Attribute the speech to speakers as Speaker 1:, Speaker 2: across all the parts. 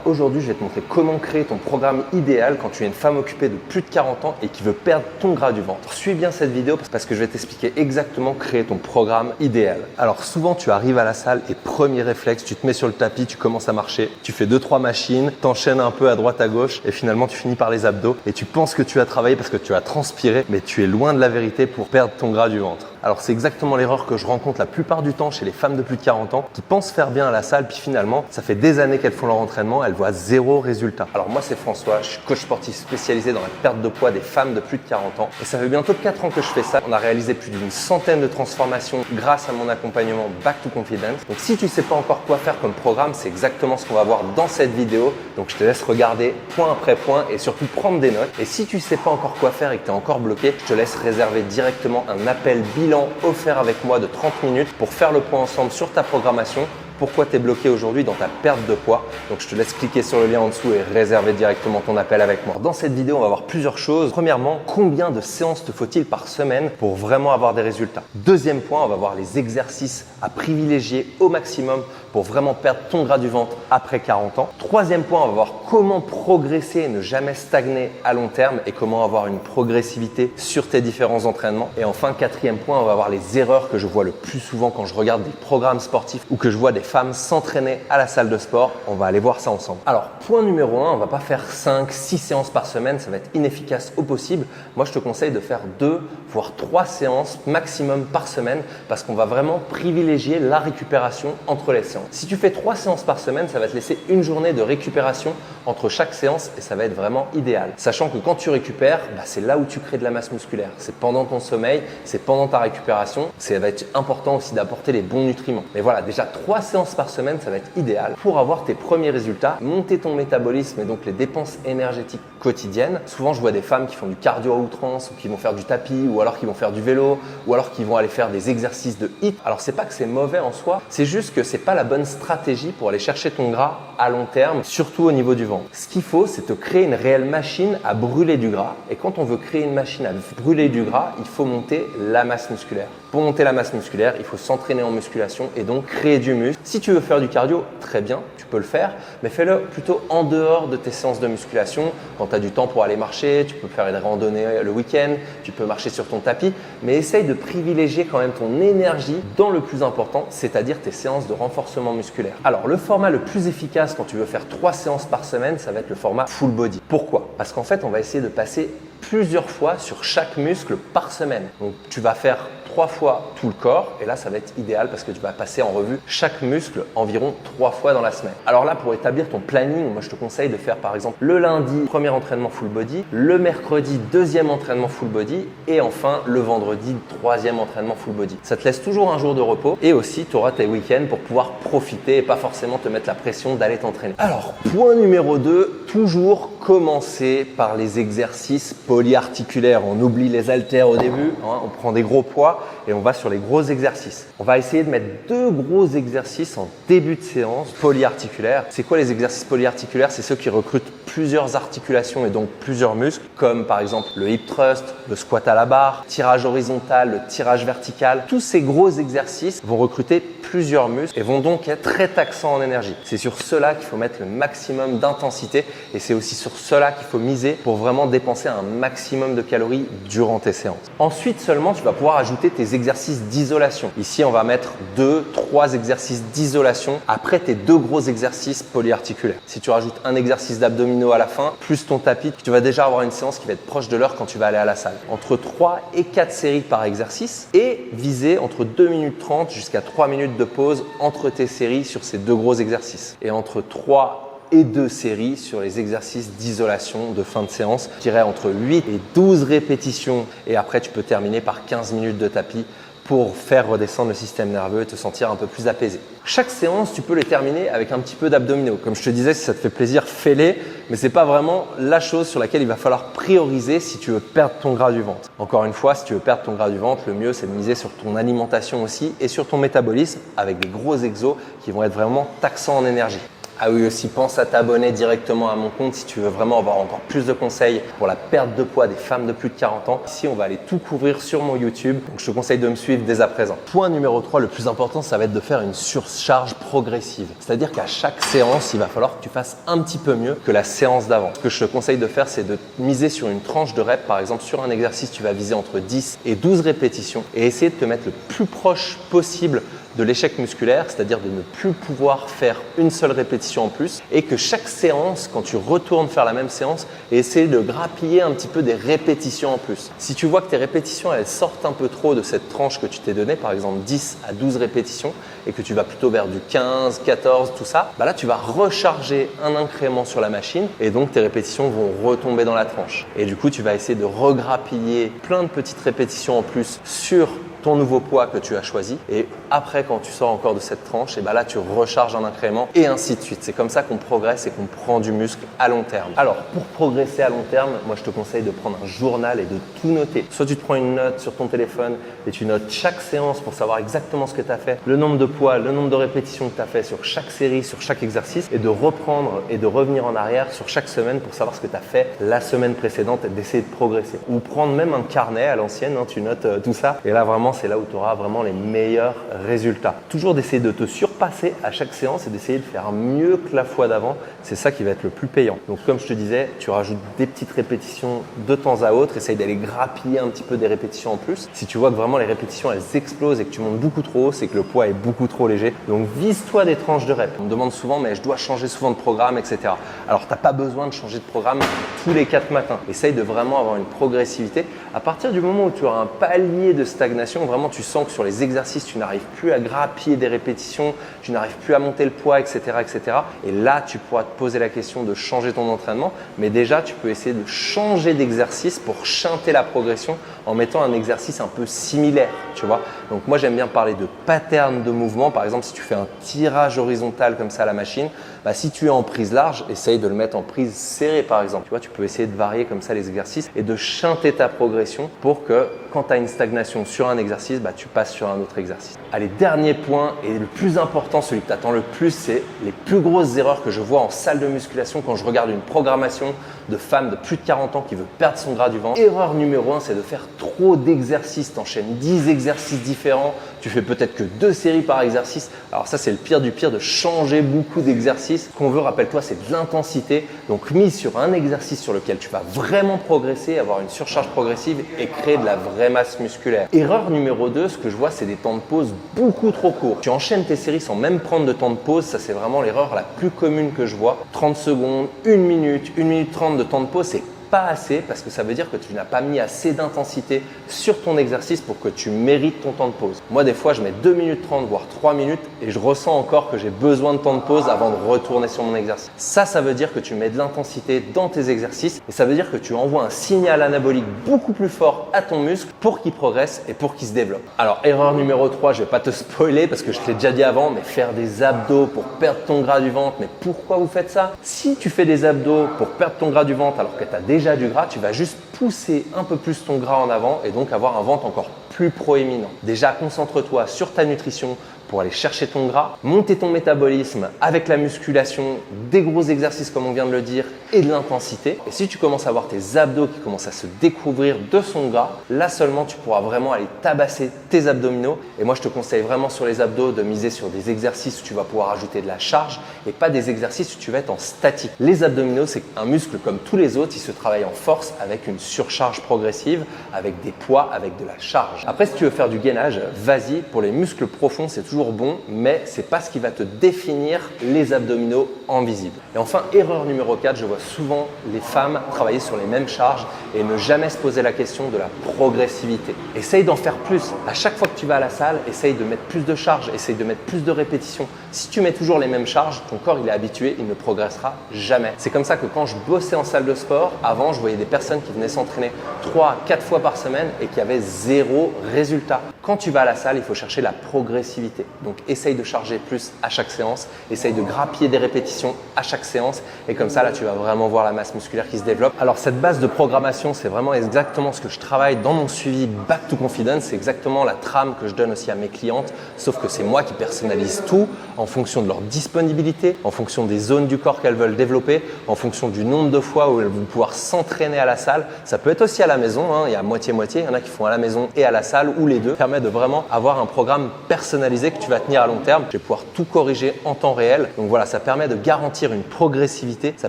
Speaker 1: Aujourd'hui, je vais te montrer comment créer ton programme idéal quand tu es une femme occupée de plus de 40 ans et qui veut perdre ton gras du ventre. Suis bien cette vidéo parce que je vais t'expliquer exactement créer ton programme idéal. Alors souvent, tu arrives à la salle et premier réflexe, tu te mets sur le tapis, tu commences à marcher, tu fais 2-3 machines, t'enchaînes un peu à droite à gauche et finalement tu finis par les abdos et tu penses que tu as travaillé parce que tu as transpiré, mais tu es loin de la vérité pour perdre ton gras du ventre. Alors c'est exactement l'erreur que je rencontre la plupart du temps chez les femmes de plus de 40 ans qui pensent faire bien à la salle puis finalement ça fait des années qu'elles font leur entraînement, elles voient zéro résultat. Alors moi c'est François, je suis coach sportif spécialisé dans la perte de poids des femmes de plus de 40 ans et ça fait bientôt 4 ans que je fais ça. On a réalisé plus d'une centaine de transformations grâce à mon accompagnement Back to Confidence. Donc si tu ne sais pas encore quoi faire comme programme, c'est exactement ce qu'on va voir dans cette vidéo. Donc je te laisse regarder point après point et surtout prendre des notes. Et si tu ne sais pas encore quoi faire et que tu es encore bloqué, je te laisse réserver directement un appel bilan offert avec moi de 30 minutes pour faire le point ensemble sur ta programmation. Pourquoi tu es bloqué aujourd'hui dans ta perte de poids. Donc je te laisse cliquer sur le lien en dessous et réserver directement ton appel avec moi. Dans cette vidéo, on va voir plusieurs choses. Premièrement, combien de séances te faut-il par semaine pour vraiment avoir des résultats? Deuxième point, on va voir les exercices à privilégier au maximum pour vraiment perdre ton gras du ventre après 40 ans. Troisième point, on va voir comment progresser et ne jamais stagner à long terme et comment avoir une progressivité sur tes différents entraînements. Et enfin, quatrième point, on va voir les erreurs que je vois le plus souvent quand je regarde des programmes sportifs ou que je vois des femmes s'entraîner à la salle de sport. On va aller voir ça ensemble. Alors, point numéro 1, on va pas faire 5-6 séances par semaine, ça va être inefficace au possible. Moi, je te conseille de faire 2 voire 3 séances maximum par semaine parce qu'on va vraiment privilégier la récupération entre les séances. Si tu fais 3 séances par semaine, ça va te laisser une journée de récupération entre chaque séance et ça va être vraiment idéal. Sachant que quand tu récupères, c'est là où tu crées de la masse musculaire. C'est pendant ton sommeil, c'est pendant ta récupération. Ça va être important aussi d'apporter les bons nutriments. Mais voilà, déjà 3 séances par semaine, ça va être idéal pour avoir tes premiers résultats, monter ton métabolisme et donc les dépenses énergétiques quotidiennes. Souvent, je vois des femmes qui font du cardio à outrance ou qui vont faire du tapis ou alors qui vont faire du vélo ou alors qui vont aller faire des exercices de HIIT. Alors, c'est pas que c'est mauvais en soi, c'est juste que c'est pas la bonne stratégie pour aller chercher ton gras à long terme, surtout au niveau du ventre. Ce qu'il faut, c'est te créer une réelle machine à brûler du gras. Et quand on veut créer une machine à brûler du gras, il faut monter la masse musculaire. Pour monter la masse musculaire, il faut s'entraîner en musculation et donc créer du muscle. Si tu veux faire du cardio, très bien, tu peux le faire, mais fais-le plutôt en dehors de tes séances de musculation. Quand tu as du temps pour aller marcher, tu peux faire une randonnée le week-end, tu peux marcher sur ton tapis, mais essaye de privilégier quand même ton énergie dans le plus important, c'est-à-dire tes séances de renforcement musculaire. Alors, le format le plus efficace quand tu veux faire 3 séances par semaine, ça va être le format full body. Pourquoi? Parce qu'en fait, on va essayer de passer plusieurs fois sur chaque muscle par semaine. Donc, tu vas faire 3 fois tout le corps et là, ça va être idéal parce que tu vas passer en revue chaque muscle environ 3 fois dans la semaine. Alors là, pour établir ton planning, moi, je te conseille de faire par exemple le lundi, premier entraînement full body, le mercredi, deuxième entraînement full body et enfin le vendredi, troisième entraînement full body. Ça te laisse toujours un jour de repos et aussi tu auras tes week-ends pour pouvoir profiter et pas forcément te mettre la pression d'aller t'entraîner. Alors, point numéro 2, toujours commencer par les exercices polyarticulaires. On oublie les haltères au début, on prend des gros poids et on va sur les gros exercices. On va essayer de mettre 2 gros exercices en début de séance polyarticulaires. C'est quoi les exercices polyarticulaires? C'est ceux qui recrutent plusieurs articulations et donc plusieurs muscles, comme par exemple le hip thrust, le squat à la barre, tirage horizontal, le tirage vertical. Tous ces gros exercices vont recruter plusieurs muscles et vont donc être très taxants en énergie. C'est sur cela qu'il faut mettre le maximum d'intensité et c'est aussi sur cela qu'il faut miser pour vraiment dépenser un maximum de calories durant tes séances. Ensuite seulement, tu vas pouvoir ajouter tes exercices d'isolation. Ici, on va mettre 2-3 exercices d'isolation après tes 2 gros exercices polyarticulaires. Si tu rajoutes un exercice d'abdominaux à la fin, plus ton tapis, tu vas déjà avoir une séance qui va être proche de l'heure quand tu vas aller à la salle. Entre 3 et 4 séries par exercice et viser entre 2 minutes 30 jusqu'à 3 minutes de pause entre tes séries sur ces 2 gros exercices. Et entre 3 et 2 séries sur les exercices d'isolation de fin de séance. Je dirais entre 8 et 12 répétitions et après tu peux terminer par 15 minutes de tapis pour faire redescendre le système nerveux et te sentir un peu plus apaisé. Chaque séance, tu peux les terminer avec un petit peu d'abdominaux. Comme je te disais, si ça te fait plaisir, fais-les, mais ce n'est pas vraiment la chose sur laquelle il va falloir prioriser si tu veux perdre ton gras du ventre. Encore une fois, si tu veux perdre ton gras du ventre, le mieux c'est de miser sur ton alimentation aussi et sur ton métabolisme avec des gros exos qui vont être vraiment taxants en énergie. Ah oui, aussi pense à t'abonner directement à mon compte si tu veux vraiment avoir encore plus de conseils pour la perte de poids des femmes de plus de 40 ans. Ici, on va aller tout couvrir sur mon YouTube, donc je te conseille de me suivre dès à présent. Point numéro 3, le plus important, ça va être de faire une surcharge progressive. C'est-à-dire qu'à chaque séance, il va falloir que tu fasses un petit peu mieux que la séance d'avant. Ce que je te conseille de faire, c'est de miser sur une tranche de reps. Par exemple, sur un exercice, tu vas viser entre 10 et 12 répétitions et essayer de te mettre le plus proche possible de l'échec musculaire, c'est-à-dire de ne plus pouvoir faire une seule répétition en plus et que chaque séance, quand tu retournes faire la même séance, essayer de grappiller un petit peu des répétitions en plus. Si tu vois que tes répétitions, elles sortent un peu trop de cette tranche que tu t'es donnée, par exemple 10 à 12 répétitions et que tu vas plutôt vers du 15, 14, tout ça, là tu vas recharger un incrément sur la machine et donc tes répétitions vont retomber dans la tranche. Et du coup, tu vas essayer de regrappiller plein de petites répétitions en plus sur ton nouveau poids que tu as choisi et après quand tu sors encore de cette tranche et là tu recharges un incrément et ainsi de suite. C'est comme ça qu'on progresse et qu'on prend du muscle à long terme. Alors pour progresser à long terme, moi je te conseille de prendre un journal et de tout noter. Soit tu te prends une note sur ton téléphone et tu notes chaque séance pour savoir exactement ce que tu as fait, le nombre de poids, le nombre de répétitions que tu as fait sur chaque série, sur chaque exercice et de reprendre et de revenir en arrière sur chaque semaine pour savoir ce que tu as fait la semaine précédente et d'essayer de progresser. Ou prendre même un carnet à l'ancienne, tu notes tout ça et là vraiment c'est là où tu auras vraiment les meilleurs résultats. Toujours d'essayer de te surpasser à chaque séance et d'essayer de faire mieux que la fois d'avant. C'est ça qui va être le plus payant. Donc comme je te disais, tu rajoutes des petites répétitions de temps à autre. Essaye d'aller grappiller un petit peu des répétitions en plus. Si tu vois que vraiment les répétitions elles explosent et que tu montes beaucoup trop haut, c'est que le poids est beaucoup trop léger. Donc vise-toi des tranches de reps. On me demande souvent, mais je dois changer souvent de programme, etc. Alors tu n'as pas besoin de changer de programme tous les 4 matins. Essaye de vraiment avoir une progressivité. À partir du moment où tu auras un palier de stagnation, vraiment tu sens que sur les exercices, tu n'arrives plus à grappiller des répétitions, tu n'arrives plus à monter le poids, etc., etc. Et là, tu pourras te poser la question de changer ton entraînement. Mais déjà, tu peux essayer de changer d'exercice pour shunter la progression en mettant un exercice un peu similaire, tu vois. Donc moi, j'aime bien parler de pattern de mouvement. Par exemple, si tu fais un tirage horizontal comme ça à la machine, si tu es en prise large, essaye de le mettre en prise serrée, par exemple. Tu vois, tu peux essayer de varier comme ça les exercices et de shunter ta progression pour que quand tu as une stagnation sur un exercice, tu passes sur un autre exercice. Allez, dernier point et le plus important, celui que tu attends le plus, c'est les plus grosses erreurs que je vois en salle de musculation quand je regarde une programmation de femmes de plus de 40 ans qui veut perdre son gras du ventre. Erreur numéro 1, c'est de faire trop d'exercices. Tu enchaînes 10 exercices différents, tu fais peut-être que 2 séries par exercice. Alors ça, c'est le pire du pire de changer beaucoup d'exercices. Ce qu'on veut, rappelle-toi, c'est de l'intensité. Donc mise sur un exercice sur lequel tu vas vraiment progresser, avoir une surcharge progressive et créer de la vraie masse musculaire. Erreur numéro 2, ce que je vois, c'est des temps de pause beaucoup trop courts. Tu enchaînes tes séries sans même prendre de temps de pause. Ça, c'est vraiment l'erreur la plus commune que je vois. 30 secondes, 1 minute 30 de temps de pause, c'est pas assez parce que ça veut dire que tu n'as pas mis assez d'intensité sur ton exercice pour que tu mérites ton temps de pause. Moi, des fois, je mets 2 minutes 30 voire 3 minutes et je ressens encore que j'ai besoin de temps de pause avant de retourner sur mon exercice. Ça veut dire que tu mets de l'intensité dans tes exercices et ça veut dire que tu envoies un signal anabolique beaucoup plus fort à ton muscle pour qu'il progresse et pour qu'il se développe. Alors, erreur numéro 3, je vais pas te spoiler parce que je te l'ai déjà dit avant, mais faire des abdos pour perdre ton gras du ventre, mais pourquoi vous faites ça? Si tu fais des abdos pour perdre ton gras du ventre alors que tu as déjà du gras, tu vas juste pousser un peu plus ton gras en avant et donc avoir un ventre encore plus proéminent. Déjà, concentre-toi sur ta nutrition pour aller chercher ton gras, monter ton métabolisme avec la musculation, des gros exercices comme on vient de le dire et de l'intensité. Et si tu commences à voir tes abdos qui commencent à se découvrir de son gras, là seulement tu pourras vraiment aller tabasser tes abdominaux. Et moi je te conseille vraiment sur les abdos de miser sur des exercices où tu vas pouvoir ajouter de la charge et pas des exercices où tu vas être en statique. Les abdominaux, c'est un muscle comme tous les autres, il se travaille en force avec une surcharge progressive, avec des poids, avec de la charge. Après, si tu veux faire du gainage, vas-y. Pour les muscles profonds, c'est toujours bon, mais c'est pas ce qui va te définir les abdominaux en visible. Et enfin, erreur numéro 4, je vois souvent les femmes travailler sur les mêmes charges et ne jamais se poser la question de la progressivité. Essaye d'en faire plus. À chaque fois que tu vas à la salle, essaye de mettre plus de charges, essaye de mettre plus de répétitions. Si tu mets toujours les mêmes charges, ton corps il est habitué, il ne progressera jamais. C'est comme ça que quand je bossais en salle de sport, avant, je voyais des personnes qui venaient s'entraîner 3-4 fois par semaine et qui avaient 0 résultat. Quand tu vas à la salle, il faut chercher la progressivité. Donc essaye de charger plus à chaque séance, essaye de grappiller des répétitions à chaque séance et comme ça là tu vas vraiment voir la masse musculaire qui se développe. Alors cette base de programmation, c'est vraiment exactement ce que je travaille dans mon suivi Back to Confidence, c'est exactement la trame que je donne aussi à mes clientes, sauf que c'est moi qui personnalise tout en fonction de leur disponibilité, en fonction des zones du corps qu'elles veulent développer, en fonction du nombre de fois où elles vont pouvoir s'entraîner à la salle. Ça peut être aussi à la maison, il y a moitié-moitié, il y en a qui font à la maison et à la salle ou les deux. Ça permet de vraiment avoir un programme personnalisé que tu vas tenir à long terme. Je vais pouvoir tout corriger en temps réel. Donc voilà, ça permet de garantir une progressivité, ça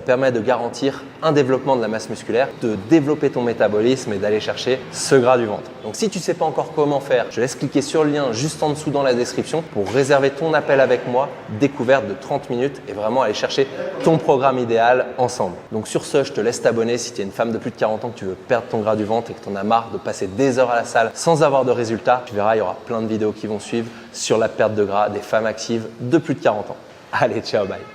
Speaker 1: permet de garantir un développement de la masse musculaire, de développer ton métabolisme et d'aller chercher ce gras du ventre. Donc si tu ne sais pas encore comment faire, je laisse cliquer sur le lien juste en dessous dans la description pour réserver ton appel avec moi, découverte de 30 minutes et vraiment aller chercher ton programme idéal ensemble. Donc sur ce, je te laisse t'abonner si tu es une femme de plus de 40 ans que tu veux perdre ton gras du ventre et que tu en as marre de passer des heures à la salle sans avoir de résultats. Tu verras, il y aura plein de vidéos qui vont suivre sur la perte de gras des femmes actives de plus de 40 ans. Allez, ciao, bye.